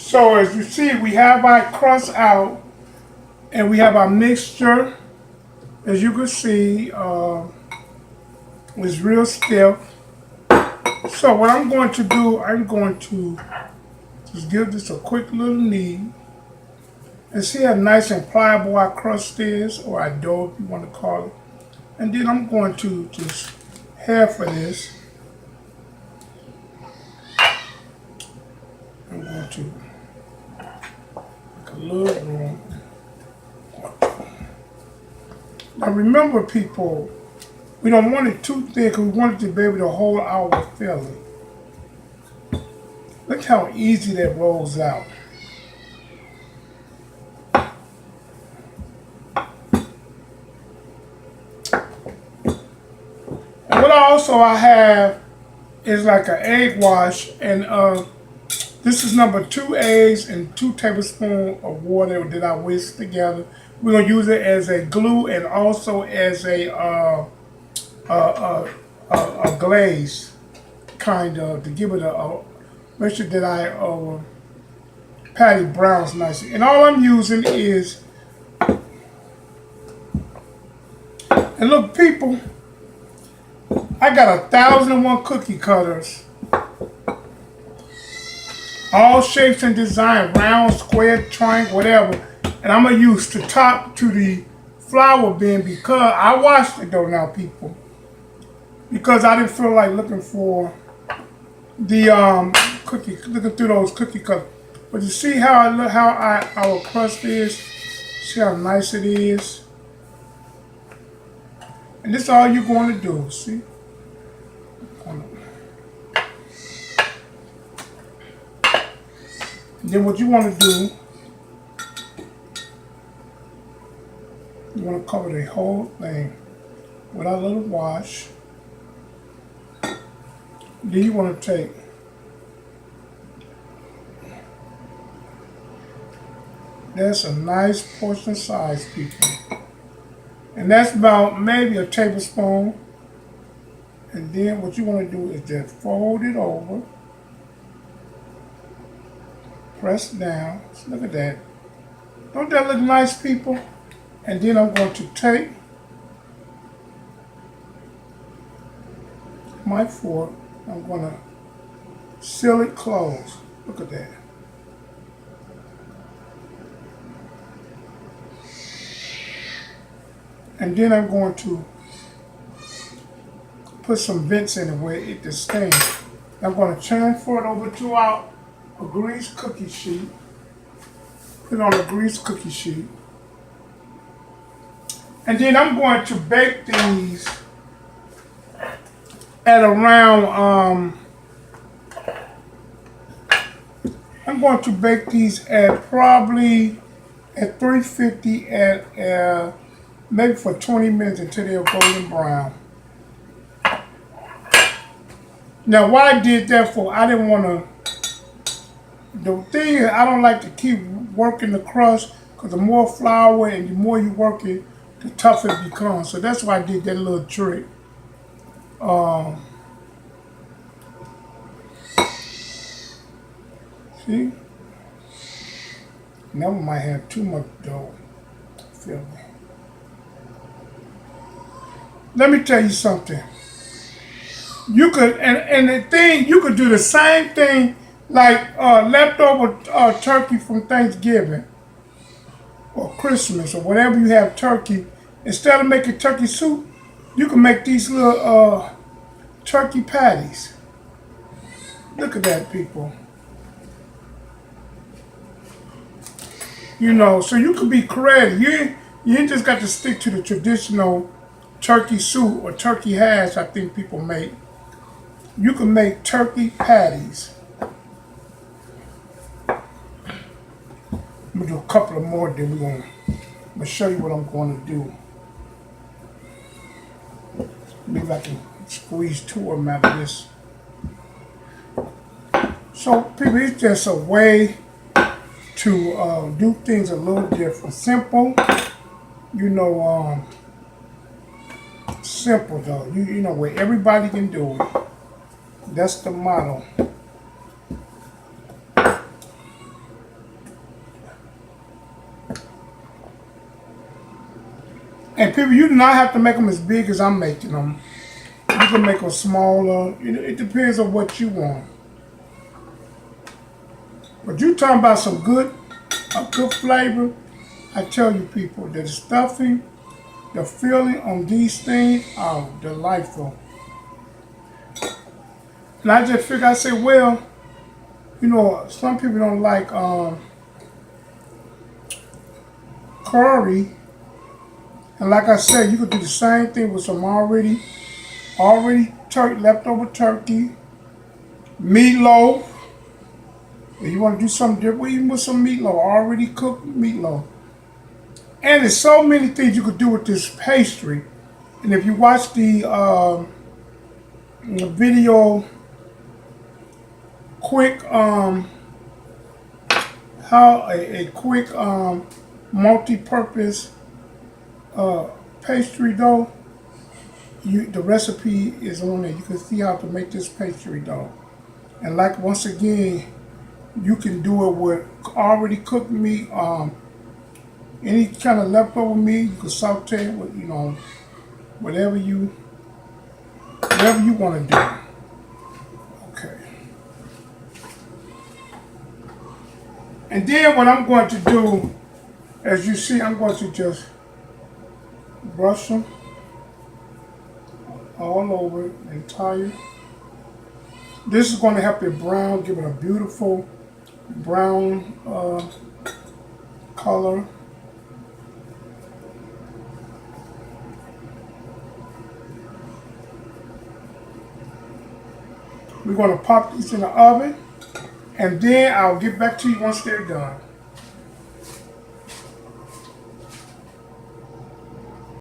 So as you see, we have our crust out, and we have our mixture. As you can see, it's real stiff. So what I'm going to do, I'm going to just give this a quick little knead and see how nice and pliable our crust is, or our dough if you want to call it. And then I'm going to just half of this. I'm going to make a little room. Now remember, people, we don't want it too thick. We want it to be able to hold our filling. Look how easy that rolls out. And what I have is like an egg wash, and this is number 2 eggs and 2 tablespoons of water that I whisked together. We're gonna use it as a glue and also as a glaze, kind of, to give it a make sure that I patty browns nicely. And all I'm using is, and look, people, I got 1,001 cookie cutters, all shapes and design, round, square, triangle, whatever. And I'm gonna use the top to the flour bin because I washed it though now, people, because I didn't feel like looking for the looking through those cookie cutters. But you see how our crust is. See how nice it is. And this is all you're going to do. See. And then what you want to do, you want to cover the whole thing with a little wash. Then you want to take that's a nice portion size, people. And that's about maybe a tablespoon. And then what you want to do is just fold it over. Press down. Look at that. Don't that look nice, people? And then I'm going to take my fork. I'm going to seal it closed. Look at that. And then I'm going to put some vents in it where it can stand. I'm going to transfer it over to a greased cookie sheet. Put it on a greased cookie sheet. And then I'm going to bake these at around, I'm going to bake these at probably at 350 at maybe for 20 minutes until they're golden brown. Now, why I did that for, I didn't want to, the thing is, I don't like to keep working the crust, because the more flour and the more you work it, the tougher it becomes. So that's why I did that little trick. See? Now we might have too much dough. Feel me? Let me tell you something. You could, and the thing, you could do the same thing like leftover turkey from Thanksgiving or Christmas or whatever you have turkey. Instead of making turkey soup, you can make these little turkey patties. Look at that, people. You know, so you could be creative. You ain't just got to stick to the traditional turkey soup or turkey hash I think people make. You can make turkey patties. I'm gonna do a couple of more, then I'm gonna show you what I'm going to do. Maybe I can squeeze 2 of them out of this. So people, it's just a way to do things a little different. Simple, you know, simple though. You know, where everybody can do it. That's the motto. And people, you do not have to make them as big as I'm making them. You can make them smaller. It depends on what you want. But you talking about a good flavor. I tell you people, that the stuffing, the filling on these things are delightful. And I just figured, I said, well, some people don't like curry. And like I said, you could do the same thing with some leftover turkey, meatloaf. If you want to do something different, even with some meatloaf, already cooked meatloaf. And there's so many things you could do with this pastry. And if you watch the video, quick how a quick multi-purpose pastry dough, the recipe is on there. You can see how to make this pastry dough. And like once again, you can do it with already cooked meat, any kind of leftover meat. You can saute it with whatever you want to do. Okay. And then what I'm going to do, as you see, I'm going to just brush them all over the entire. This is going to help it brown, give it a beautiful brown color. We're going to pop these in the oven, and then I'll get back to you once they're done.